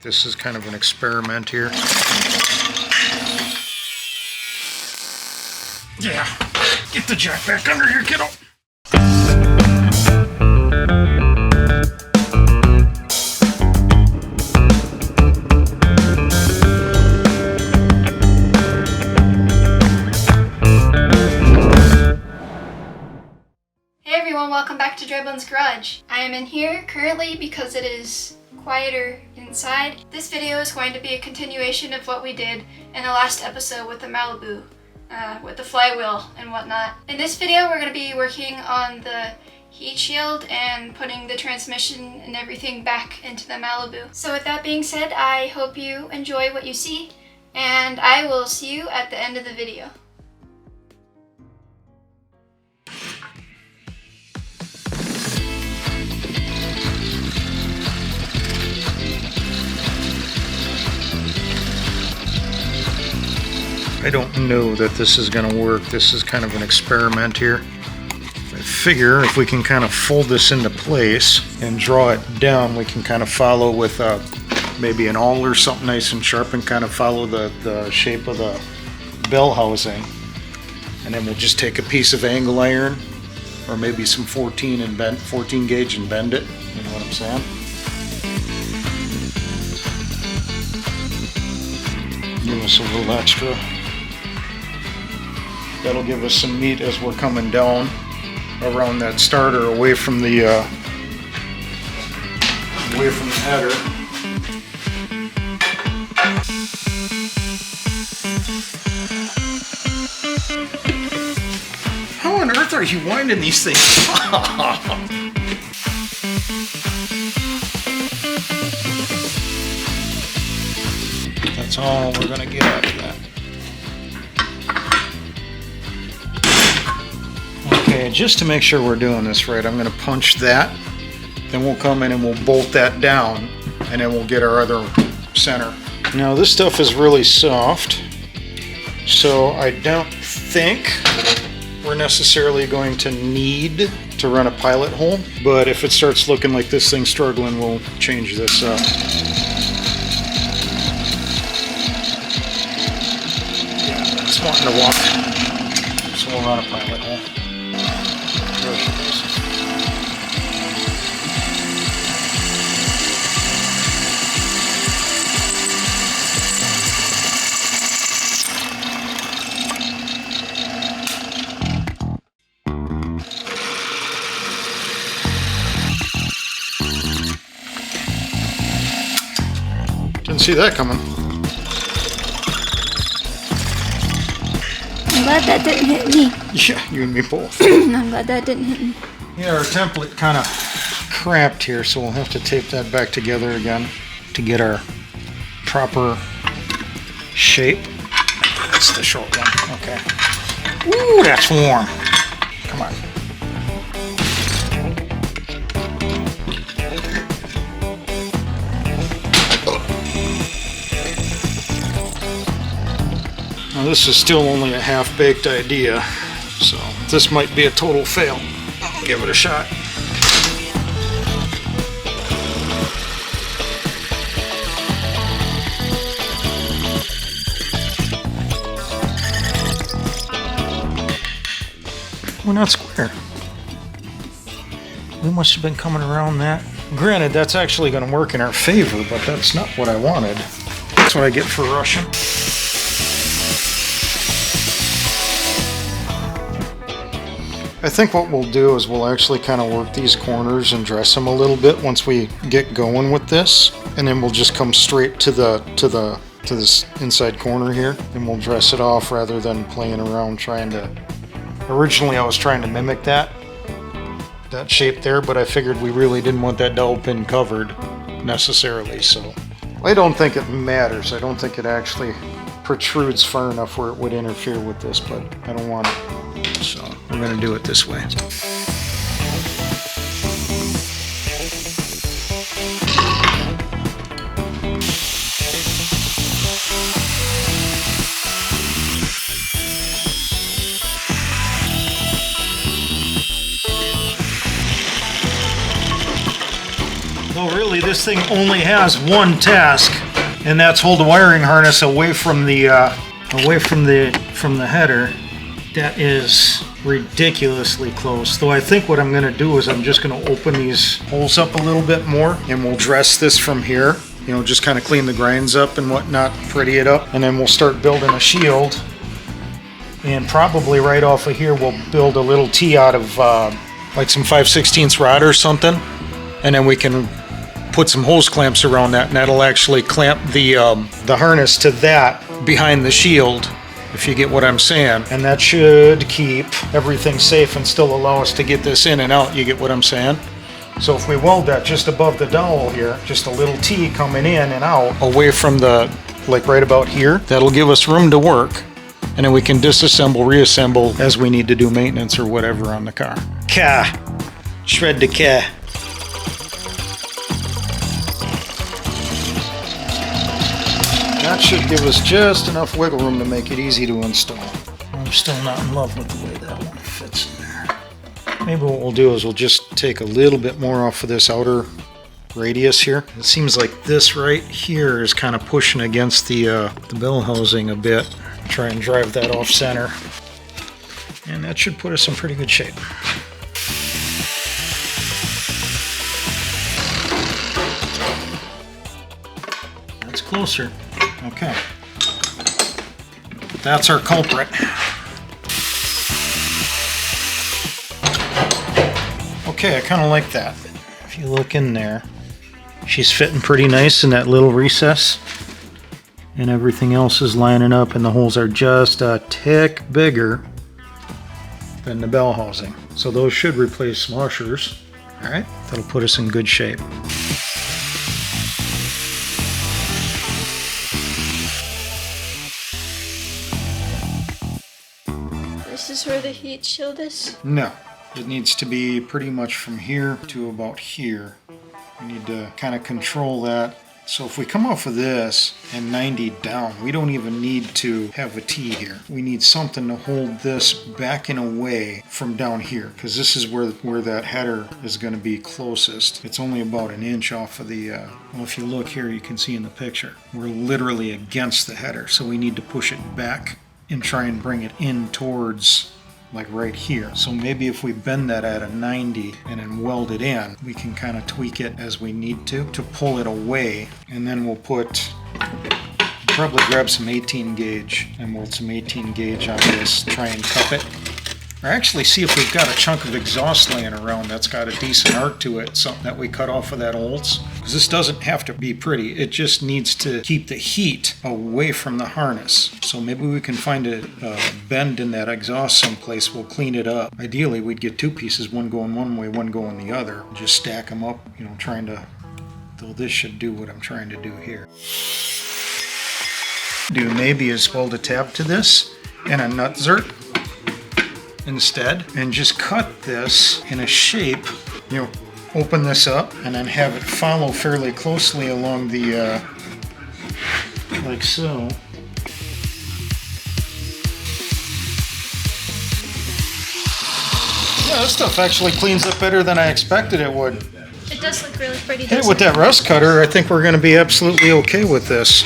This is kind of an experiment here. Yeah, get the jack back under here, kiddo. Welcome back to drybonesgarage. I am in here currently because it is quieter inside. This video is going to be a continuation of what we did in the last episode with the Malibu, with the flywheel and whatnot. In this video we're going to be working on the heat shield and putting the transmission and everything back into the Malibu. So with that being said, I hope you enjoy what you see, and I will see you at the end of the video. I don't know that this is going to work. This is kind of an experiment here. I figure if we can kind of fold this into place and draw it down, we can kind of follow with maybe an awl or something nice and sharp and kind of follow the shape of the bell housing. And then we'll just take a piece of angle iron or maybe some 14 gauge and bend it. You know what I'm saying? Give us a little extra. That'll give us some meat as we're coming down around that starter, away from the header. How on earth are you winding these things? That's all we're gonna get out of that. Okay, just to make sure we're doing this right, I'm going to punch that, then we'll come in and we'll bolt that down, and then we'll get our other center. Now this stuff is really soft, so I don't think we're necessarily going to need to run a pilot hole, but if it starts looking like this thing's struggling, we'll change this up. Yeah, it's wanting to walk, so we'll run a pilot hole. Didn't see that coming. I'm glad that didn't hit me. Yeah, you and me both. I'm glad that didn't hit me. Yeah, our template kind of cramped here, so we'll have to tape that back together again to get our proper shape. That's the short one. Okay. Ooh, that's warm. Come on. Now this is still only a half-baked idea, so this might be a total fail. I'll give it a shot. We're not square. We must have been coming around that. Granted, that's actually going to work in our favor, but that's not what I wanted. That's what I get for rushing. I think what we'll do is we'll actually kind of work these corners and dress them a little bit once we get going with this, and then we'll just come straight to this inside corner here, and we'll dress it off rather than playing around trying to. Originally, I was trying to mimic that shape there, but I figured we really didn't want that dowel pin covered necessarily, so I don't think it matters. I don't think it actually protrudes far enough where it would interfere with this, but I don't want it. So we're going to do it this way. Though really this thing only has one task, and that's hold the wiring harness away from the header. That is ridiculously close. Though I think what I'm going to do is I'm just going to open these holes up a little bit more, and we'll dress this from here. You know, just kind of clean the grinds up and whatnot, pretty it up, and then we'll start building a shield. And probably right off of here we'll build a little T out of like some 5/16 rod or something, and then we can put some hose clamps around that, and that'll actually clamp the harness to that behind the shield, if you get what I'm saying. And that should keep everything safe and still allow us to get this in and out, you get what I'm saying? So if we weld that just above the dowel here, just a little T coming in and out away from the, like right about here, that'll give us room to work. And then we can disassemble, reassemble as we need to do maintenance or whatever on the car. Shred the car. That should give us just enough wiggle room to make it easy to install. I'm still not in love with the way that one fits in there. Maybe what we'll do is we'll just take a little bit more off of this outer radius here. It seems like this right here is kind of pushing against the bell housing a bit. Try and drive that off center. And that should put us in pretty good shape. That's closer. Okay. That's our culprit. Okay, I kind of like that. If you look in there, she's fitting pretty nice in that little recess. And everything else is lining up, and the holes are just a tick bigger than the bell housing. So those should replace washers. All right, that'll put us in good shape. This is where the heat shield is? No, it needs to be pretty much from here to about here. We need to kind of control that. So if we come off of this and 90 down, we don't even need to have a T here. We need something to hold this back and away from down here, because this is where that header is going to be closest. It's only about an inch off of the, well, if you look here, you can see in the picture, we're literally against the header. So we need to push it back and try and bring it in towards like right here. So maybe if we bend that at a 90 and then weld it in, we can kind of tweak it as we need to pull it away. And then we'll probably grab some 18 gauge and weld some 18 gauge on this, try and cup it. Or actually see if we've got a chunk of exhaust laying around that's got a decent arc to it, something that we cut off of that olds. Because this doesn't have to be pretty, it just needs to keep the heat away from the harness. So maybe we can find a bend in that exhaust someplace, we'll clean it up. Ideally we'd get two pieces, one going one way, one going the other. Just stack them up, you know, trying to, though this should do what I'm trying to do here. Do maybe is weld a tab to this and a nut zert instead, and just cut this in a shape, you know, open this up and then have it follow fairly closely along the like so. Yeah, this stuff actually cleans up better than I expected it would. It does look really pretty. Hey, with that rust cutter, I think we're going to be absolutely okay with this.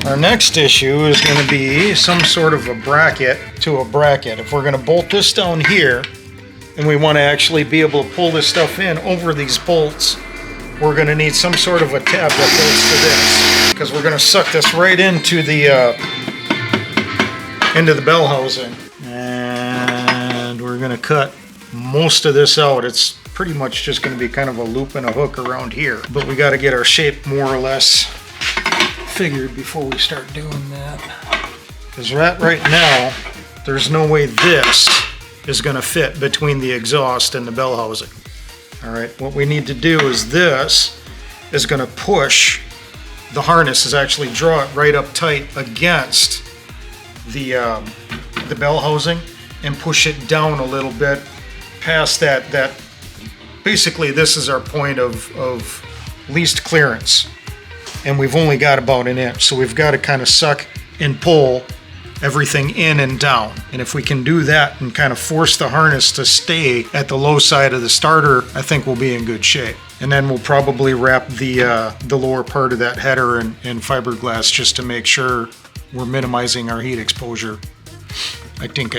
Our next issue is going to be some sort of a bracket to a bracket. If we're going to bolt this down here and we want to actually be able to pull this stuff in over these bolts, we're going to need some sort of a tab that bolts to this, because we're going to suck this right into the bell housing. And we're going to cut most of this out. It's pretty much just going to be kind of a loop and a hook around here. But we got to get our shape more or less figured before we start doing that, because right now there's no way this is going to fit between the exhaust and the bell housing. All right, what we need to do is this is going to push the harness, is actually draw it right up tight against the bell housing and push it down a little bit past that. Basically this is our point of least clearance. And we've only got about an inch, so we've got to kind of suck and pull everything in and down. And if we can do that and kind of force the harness to stay at the low side of the starter, I think we'll be in good shape. And then we'll probably wrap the lower part of that header in fiberglass just to make sure we're minimizing our heat exposure. I think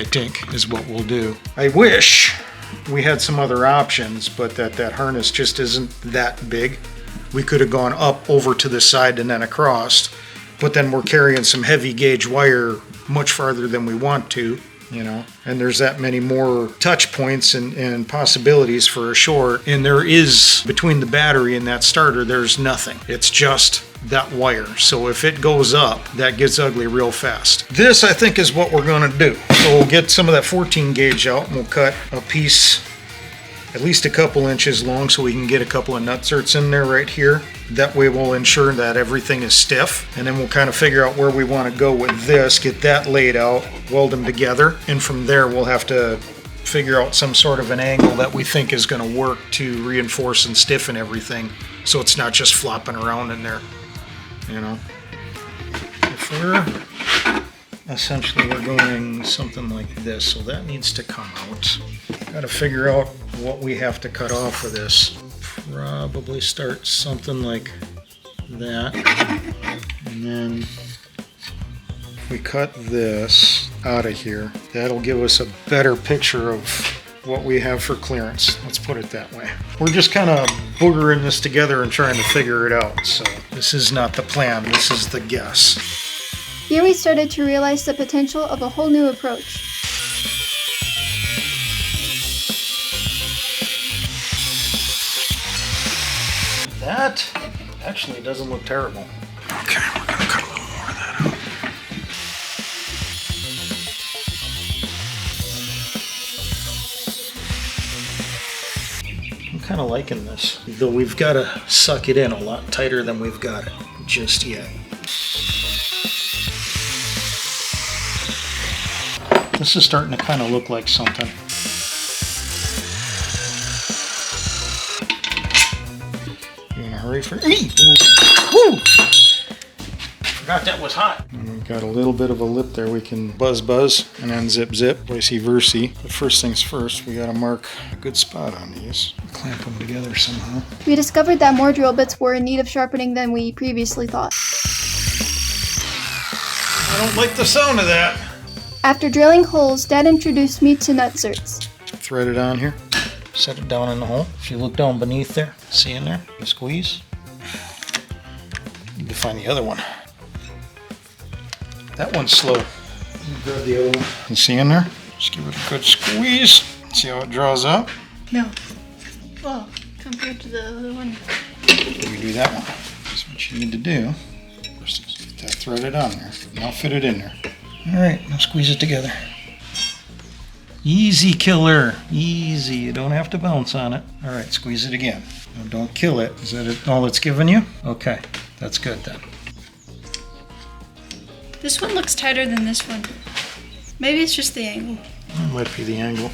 is what we'll do. I wish we had some other options, but that harness just isn't that big. We could have gone up over to the side and then across, but then we're carrying some heavy gauge wire much farther than we want to, you know, and there's that many more touch points and possibilities for a short, and there is, between the battery and that starter, there's nothing. It's just that wire. So if it goes up, that gets ugly real fast. This, I think, is what we're gonna do. So we'll get some of that 14 gauge out and we'll cut a piece at least a couple inches long so we can get a couple of nutserts in there right here. That way we'll ensure that everything is stiff, and then we'll kind of figure out where we want to go with this, get that laid out, weld them together, and from there we'll have to figure out some sort of an angle that we think is going to work to reinforce and stiffen everything so it's not just flopping around in there, you know. If we're going something like this, so that needs to come out. Got to figure out what we have to cut off of this. Probably start something like that, and then if we cut this out of here, that'll give us a better picture of what we have for clearance. Let's put it that way. We're just kind of boogering this together and trying to figure it out, so this is not the plan, this is the guess. Here we started to realize the potential of a whole new approach. That actually doesn't look terrible. Okay, we're gonna cut a little more of that out. I'm kind of liking this, though we've got to suck it in a lot tighter than we've got it just yet. This is starting to kind of look like something. You in a hurry for Woo! Forgot that was hot. And we've got a little bit of a lip there. We can buzz and then zip vice versa. But first things first, we got to mark a good spot on these. Clamp them together somehow. We discovered that more drill bits were in need of sharpening than we previously thought. I don't like the sound of that. After drilling holes, Dad introduced me to nutserts. Thread it on here. Set it down in the hole. If you look down beneath there, see in there? You squeeze. Need to find the other one. That one's slow. Grab the other one. You see in there? Just give it a good squeeze. See how it draws up? No. Well, compared to the other one. You do that one. That's what you need to do. First is get that threaded on there. Now fit it in there. Alright, now squeeze it together. Easy, killer. Easy. You don't have to bounce on it. Alright, squeeze it again. Now don't kill it. Is that all it's giving you? Okay, that's good then. This one looks tighter than this one. Maybe it's just the angle. It might be the angle.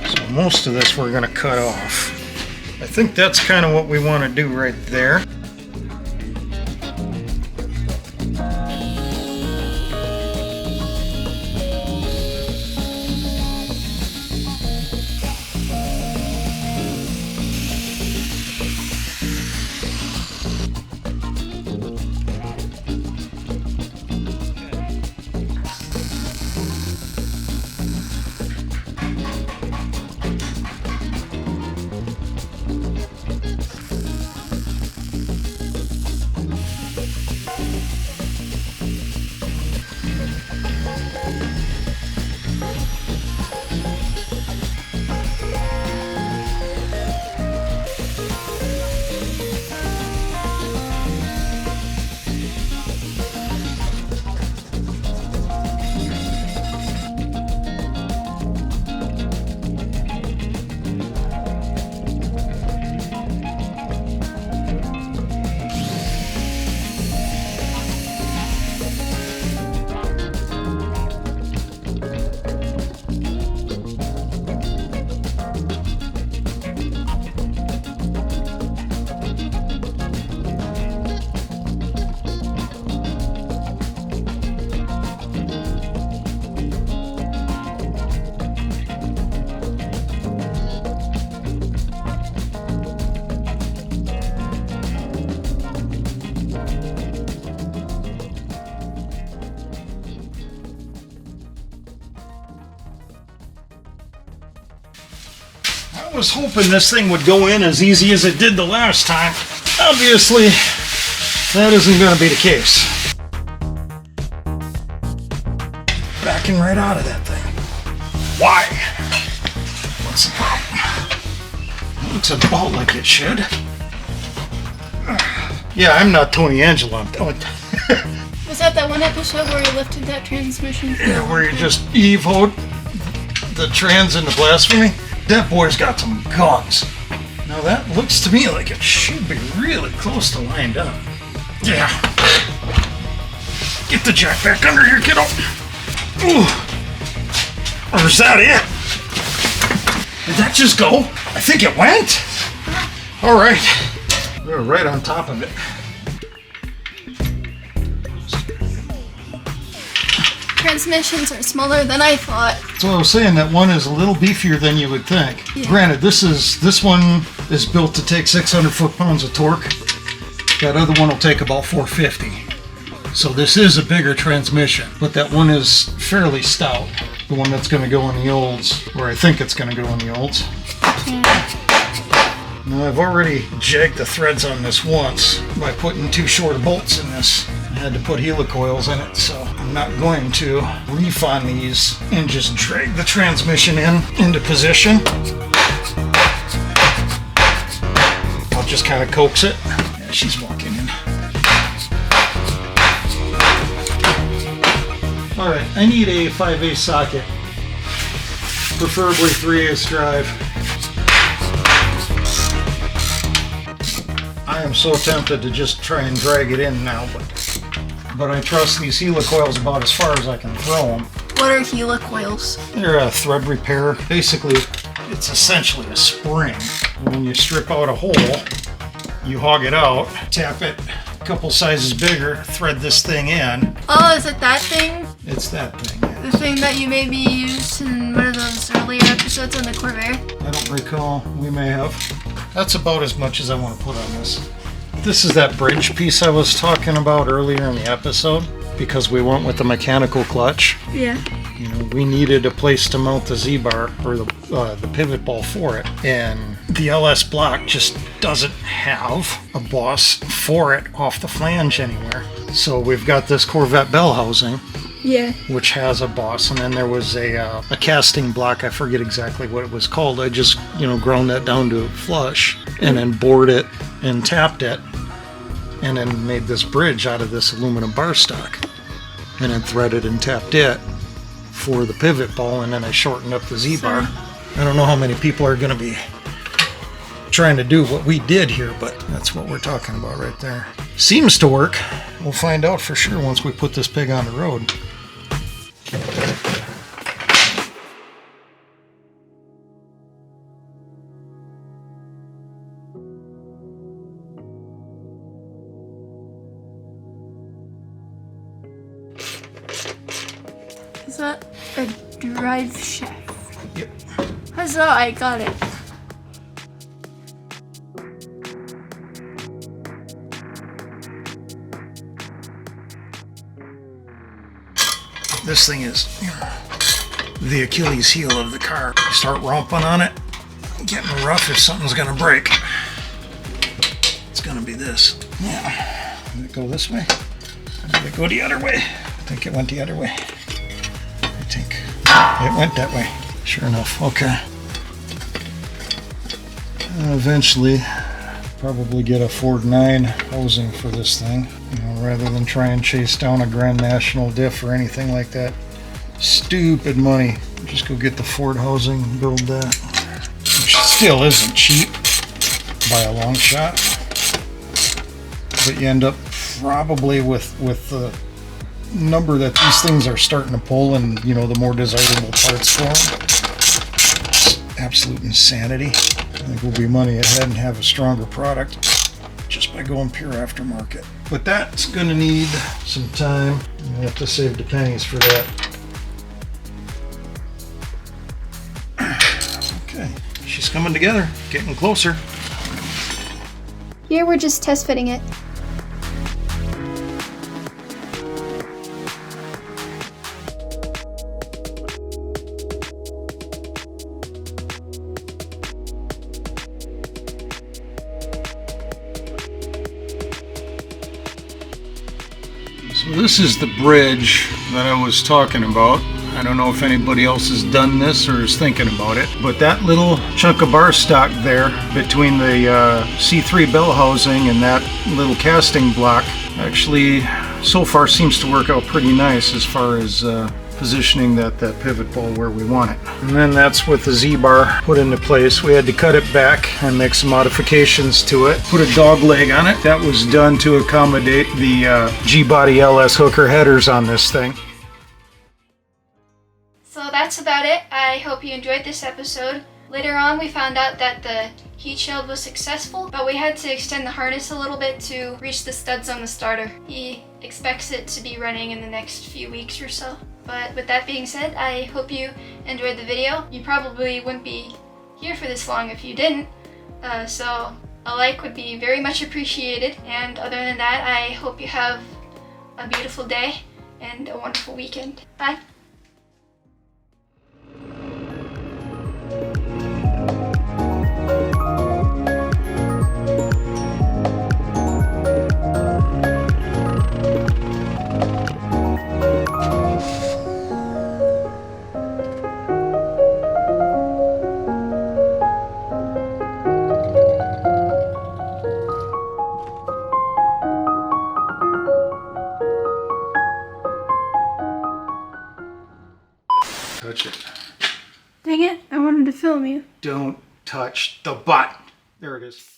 So most of this we're going to cut off. I think that's kind of what we want to do right there. was hoping this thing would go in as easy as it did the last time. Obviously, that isn't going to be the case. Backing right out of that thing. Why? What's the problem? It looks about like it should. Yeah, I'm not Tony Angelo. Was that one episode where you lifted that transmission? Yeah, where you just evoed the trans into blasphemy? That boy's got some guns. Now that looks to me like it should be really close to lined up. Yeah. Get the jack back under here, kiddo. Ooh. Or is that it? Did that just go? I think it went. All right. We're right on top of it. Transmissions are smaller than I thought. So I was saying that one is a little beefier than you would think. Yeah. Granted, this one is built to take 600 foot-pounds of torque. That other one will take about 450. So this is a bigger transmission, but that one is fairly stout. The one that's going to go in the olds, or I think it's going to go in the olds. Now I've already jagged the threads on this once by putting too short bolts in this. I had to put helicoils in it, so I'm not going to reef on these and just drag the transmission into position. I'll just kind of coax it. Yeah, she's walking in. Alright, I need a 5/8 socket, preferably 3/8 drive. I am so tempted to just try and drag it in now, but I trust these helicoils about as far as I can throw them. What are helicoils? They're a thread repair. Basically, it's essentially a spring. When you strip out a hole, you hog it out, tap it a couple sizes bigger, thread this thing in. Oh, is it that thing? It's that thing, yeah. The thing that you maybe used in one of those earlier episodes on the Corvair? I don't recall. We may have. That's about as much as I want to put on this. This is that bridge piece I was talking about earlier in the episode, because we went with the mechanical clutch. Yeah. You know, we needed a place to mount the Z-bar, or the pivot ball for it, and the LS block just doesn't have a boss for it off the flange anywhere. So we've got this Corvette bell housing, Yeah. which has a boss, and then there was a casting block. I forget exactly what it was called. I just, ground that down to flush, and then bored it and tapped it, and then made this bridge out of this aluminum bar stock, and then threaded and tapped it for the pivot ball, and then I shortened up the Z-bar. I don't know how many people are going to be trying to do what we did here, but that's what we're talking about right there. Seems to work. We'll find out for sure once we put this pig on the road. Is that a drive shaft? Yep. Huzzah, I got it. This thing is the Achilles heel of the car. You start romping on it, getting rough if something's gonna break. It's gonna be this. Yeah. Did it go this way? Did it go the other way? I think it went the other way. I think it went that way. Sure enough. Okay. Eventually, probably get a Ford 9 housing for this thing, rather than try and chase down a Grand National diff or anything like that. Stupid money. Just go get the Ford housing, build that. Which still isn't cheap by a long shot. But you end up probably with the number that these things are starting to pull, and the more desirable parts for them. It's absolute insanity. I think we'll be money ahead and have a stronger product just by going pure aftermarket. But that's going to need some time. You have to save the pennies for that. Okay, she's coming together, getting closer. Here we're just test fitting it. So this is the bridge that I was talking about. I don't know if anybody else has done this or is thinking about it, but that little chunk of bar stock there between the C3 bell housing and that little casting block actually so far seems to work out pretty nice as far as positioning that pivot ball where we want it. And then that's with the Z-bar put into place. We had to cut it back and make some modifications to it. Put a dog leg on it. That was done to accommodate the G-body LS hooker headers on this thing. So that's about it. I hope you enjoyed this episode. Later on we found out that the heat shield was successful, but we had to extend the harness a little bit to reach the studs on the starter. He expects it to be running in the next few weeks or so. But with that being said, I hope you enjoyed the video. You probably wouldn't be here for this long if you didn't, so a like would be very much appreciated. And other than that, I hope you have a beautiful day and a wonderful weekend. Bye! Touch it. Dang it, I wanted to film you. Don't touch the button. There it is.